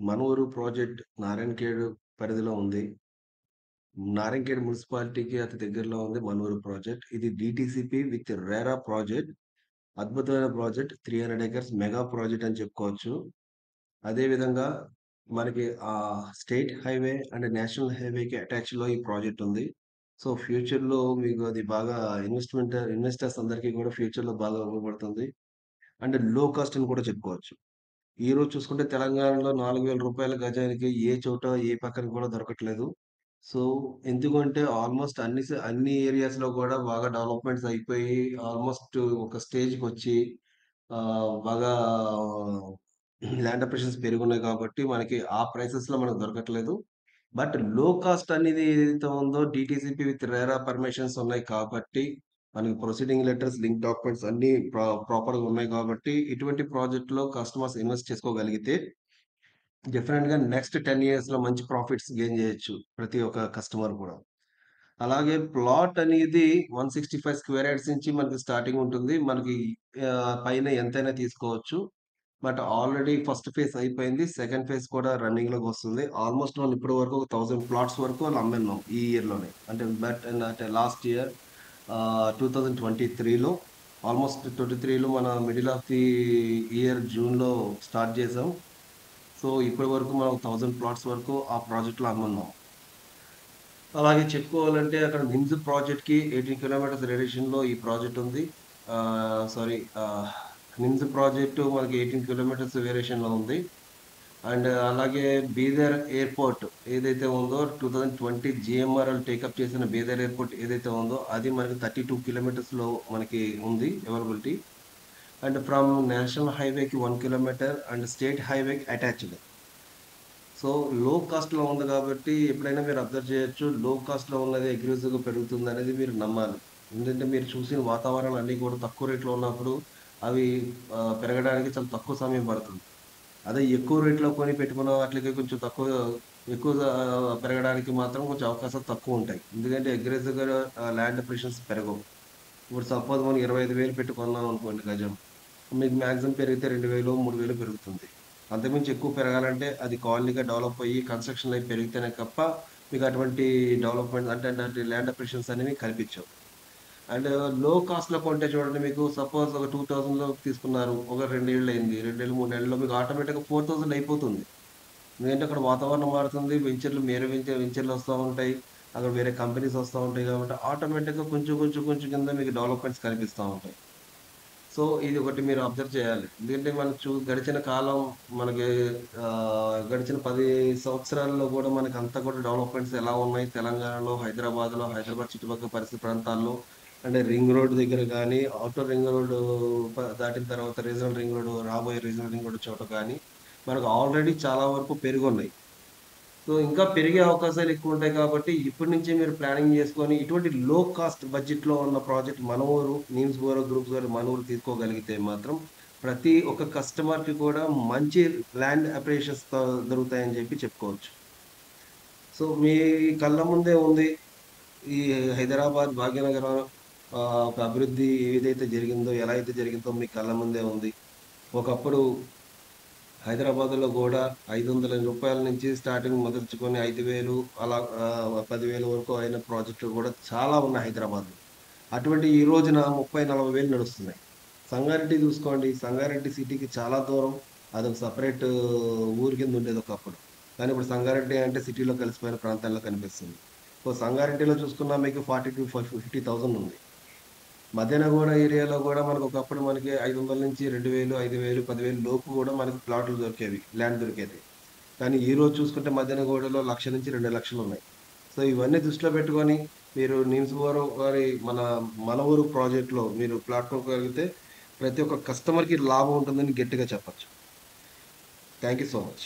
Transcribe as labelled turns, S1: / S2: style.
S1: మనూరు project Narayankhed పరిధిలో ఉంది. నారాయణఖేడ్ మున్సిపాలిటీకి అతి దగ్గరలో ఉంది మనూరు ప్రాజెక్ట్. ఇది డీటీసీపీ విత్ రెరా ప్రాజెక్ట్. అద్భుతమైన ప్రాజెక్ట్. 300 ఎకర్స్ మెగా ప్రాజెక్ట్ అని చెప్పుకోవచ్చు. అదే విధంగా మనకి స్టేట్ హైవే అండ్ నేషనల్ హైవేకి అటాచ్‌లో ఈ ప్రాజెక్ట్ ఉంది. సో, ఫ్యూచర్‌లో మీకు అది బాగా ఇన్వెస్టర్స్ అందరికీ కూడా ఫ్యూచర్‌లో బాగా ఉపయోగపడుతుంది. అండ్ లో కాస్ట్ అని కూడా చెప్పుకోవచ్చు. ఈరోజు చూసుకుంటే తెలంగాణలో రూ. 4,000 గజానికి ఏ చోట, ఏ పక్కన కూడా దొరకట్లేదు. సో, ఎందుకంటే ఆల్‌మోస్ట్ అన్ని ఏరియాస్‌లో కూడా బాగా డెవలప్‌మెంట్స్ అయిపోయి ఆల్‌మోస్ట్ ఒక స్టేజ్‌కొచ్చి బాగా ల్యాండ్ అప్రిషియేషన్స్ పెరిగున్నాయి కాబట్టి మనకి ఆ ప్రైసెస్‌లో మనకు దొరకట్లేదు. బట్ లో కాస్ట్ అనేది ఏదైతే ఉందో డీటీసీపీ విత్ రెరా పర్మిషన్స్ ఉన్నాయి కాబట్టి మనకి ప్రొసీడింగ్ లెటర్స్, లింక్ డాక్యుమెంట్స్ అన్నీ ప్రాపర్‌గా ఉన్నాయి కాబట్టి ఇటువంటి ప్రాజెక్ట్‌లో కస్టమర్స్ ఇన్వెస్ట్ చేసుకోగలిగితే డెఫినిట్‌గా నెక్స్ట్ 10 ఇయర్స్‌లో మంచి ప్రాఫిట్స్ గెయిన్ చేయొచ్చు ప్రతి ఒక్క కస్టమర్ కూడా. అలాగే ప్లాట్ అనేది 165 స్క్వేర్ యార్డ్స్ నుంచి మనకి స్టార్టింగ్ ఉంటుంది. మనకి పైన ఎంతైనా తీసుకోవచ్చు. బట్ ఆల్రెడీ ఫస్ట్ ఫేజ్ అయిపోయింది. సెకండ్ ఫేజ్ కూడా రన్నింగ్‌లోకొస్తుంది. ఆల్‌మోస్ట్ మనం ఇప్పటి వరకు ఒక 1000 ప్లాట్స్ వరకు అలా అమ్మేన్నాం ఈ ఇయర్‌లోనే. అంటే లాస్ట్ ఇయర్ 2023లో ఆల్‌మోస్ట్ 23లో మన మిడిల్ ఆఫ్ ది ఇయర్ జూన్‌లో స్టార్ట్ చేసాం. సో, ఇప్పటి వరకు మనం 1000 ప్లాట్స్ వరకు ఆ ప్రాజెక్ట్‌లో అమ్మున్నాం. అలాగే చెప్పుకోవాలంటే అక్కడ నిమ్స్ ప్రాజెక్ట్‌కి 18 కిలోమీటర్స్ రేడియేషన్‌లో ఈ ప్రాజెక్ట్ ఉంది. సారీ నిమ్స్ ప్రాజెక్ట్ మనకి 18 కిలోమీటర్స్ వేరియేషన్‌లో ఉంది. అండ్ అలాగే బీదర్ ఎయిర్‌పోర్ట్ ఏదైతే ఉందో 2020 జీఎంఆర్ఎల్ టేకప్ చేసిన బీదర్ ఎయిర్‌పోర్ట్ ఏదైతే ఉందో అది మనకి 32 కిలోమీటర్స్‌లో మనకి ఉంది అవైలబిలిటీ. అండ్ ఫ్రమ్ నేషనల్ హైవేకి 1 కిలోమీటర్ అండ్ స్టేట్ హైవేకి అటాచ్డ్. సో, లో కాస్ట్‌లో ఉంది గాబట్టి ఎప్పుడైనా మీరు అబ్జర్వ్ చేయొచ్చు. లో కాస్ట్‌లో ఉన్నది అగ్రెసివ్‌గా పెరుగుతుందనేది మీరు నమ్మాలి. ఎందుకంటే మీరు చూసిన వాతావరణం అన్నీ కూడా తక్కువ రేట్‌లో ఉన్నప్పుడు అవి పెరగడానికి చాలా తక్కువ సమయం పడుతుంది. అదే ఎక్కువ రేట్‌లో కొని పెట్టుకున్న వాటిలకి కొంచెం ఎక్కువ పెరగడానికి మాత్రం కొంచెం అవకాశాలు తక్కువుంటాయి. ఎందుకంటే అగ్రెసివ్‌గా ల్యాండ్ అప్రిషియేషన్స్ పెరగవు. ఇప్పుడు సపోజ్ మనం 25,000 పెట్టి కొన్నామనుకోండి గజం. మీకు మాక్సిమం పెరిగితే 2,000, 3,000 పెరుగుతుంది. అంతకుమించి ఎక్కువ పెరగాలంటే అది కాలనీగా డెవలప్ అయ్యి కన్‌స్ట్రక్షన్ అయి పెరిగితేనే తప్ప మీకు అటువంటి డెవలప్‌మెంట్ అంటే ల్యాండ్ అప్రిషియేషన్స్ అనేవి కనిపించవు. అండ్ లో కాస్ట్‌లో కొంటే చూడండి మీకు సపోజ్ ఒక 2000లో తీసుకున్నారు. ఒక 2 ఏళ్ళు అయింది. 2 ఏళ్ళు, 3 నెలల్లో మీకు ఆటోమేటిక్‌గా 4000 అయిపోతుంది. ఎందుకంటే అక్కడ వాతావరణం మారుతుంది. వెంచర్‌లు వస్తా ఉంటాయి. అక్కడ వేరే కంపెనీస్ వస్తా ఉంటాయి కాబట్టి ఆటోమేటిక్‌గా కొంచెం కింద మీకు డెవలప్‌మెంట్స్ కనిపిస్తా ఉంటాయి. సో, ఇది ఒకటి మీరు అబ్జర్వ్ చేయాలి. ఎందుకంటే మనం గడిచిన కాలం మనకి గడిచిన 10 సంవత్సరాల్లో గూడా మనకంతా కూడా డెవలప్‌మెంట్స్ ఎలా ఉన్నాయి తెలంగాణలో, హైదరాబాద్‌లో, హైదరాబాద్ చుట్టుపక్కల పరిసర ప్రాంతాల్లో అంటే రింగ్ రోడ్ దగ్గర గానీ, ఔటర్ రింగ్ రోడ్ దాటిన తర్వాత రీజనల్ రింగ్ రోడ్ రాబోయే రీజనల్ రింగ్ రోడ్ చోట గానీ, మనకు ఆల్రెడీ చాలా వరకు పెరిగున్నాయి. సో, ఇంకా పెరిగే అవకాశాలు ఎక్కువుంటాయి కాబట్టి, ఇప్పటి నుంచే మీరు ప్లానింగ్ జేసుకొని, ఇటువంటి లో కాస్ట్ బడ్జెట్‌లో ఉన్న ప్రాజెక్ట్ మన ఊరు, నీమ్స్ బోరో గ్రూప్స్ వారు మన ఊరు తీసుకోగలిగితే మాత్రం, ప్రతి ఒక్క కస్టమర్‌కి కూడా మంచి ల్యాండ్ అప్రిషియేషన్స్ దొరుకుతాయని జెప్పి చెప్పుకోవచ్చు. సో, మీ కళ్ళ ముందే ఉంది. ఈ హైదరాబాద్ భాగ్యనగరం ఒక అభివృద్ధి ఏదైతే జరిగిందో, ఎలా అయితే జరిగిందో మీ కళ్ళ ముందే ఉంది. ఒకప్పుడు హైదరాబాద్‌లో గూడా రూ. 500 నుంచి స్టార్టింగ్ మొదలుచుకొని 5,000 అలా 10,000 వరకు అయిన ప్రాజెక్టులు గూడా చాలా ఉన్నాయి హైదరాబాద్‌లో. అటువంటియి ఈ రోజున 30, 40,000 నడుస్తున్నాయి. సంగారెడ్డి జూసుకోండి. సంగారెడ్డి సిటీకి చాలా దూరం. అదొక సెపరేట్ ఊరు కింద ఉండేది ఒకప్పుడు. కానీ ఇప్పుడు సంగారెడ్డి అంటే సిటీలో కలిసిపోయిన ప్రాంతాల్లో కనిపిస్తుంది. సో, సంగారెడ్డిలో చూసుకున్నా మీకు 40,000-50,000 ఉంది. మధ్యాహ్నగూడ ఏరియాలో గూడా ఒకప్పుడు మనకి 500-2,000, 5,000, 10,000 లోపు గూడా మనకు ప్లాట్లు దొరికేవి. ల్యాండ్ దొరికేది. కానీ ఈరోజు చూసుకుంటే మధ్యాహ్నగూడలో 1,00,000-2,00,000 ఉన్నాయి. సో, ఇవన్నీ దృష్టిలో పెట్టుకొని మీరు నిమ్స్ మన ఊరు ప్రాజెక్ట్‌లో మీరు ప్లాట్ కొనుక్కోగలిగితే ప్రతి ఒక్క కస్టమర్‌కి లాభం ఉంటుందని గట్టిగా చెప్పొచ్చు. Thank you so much.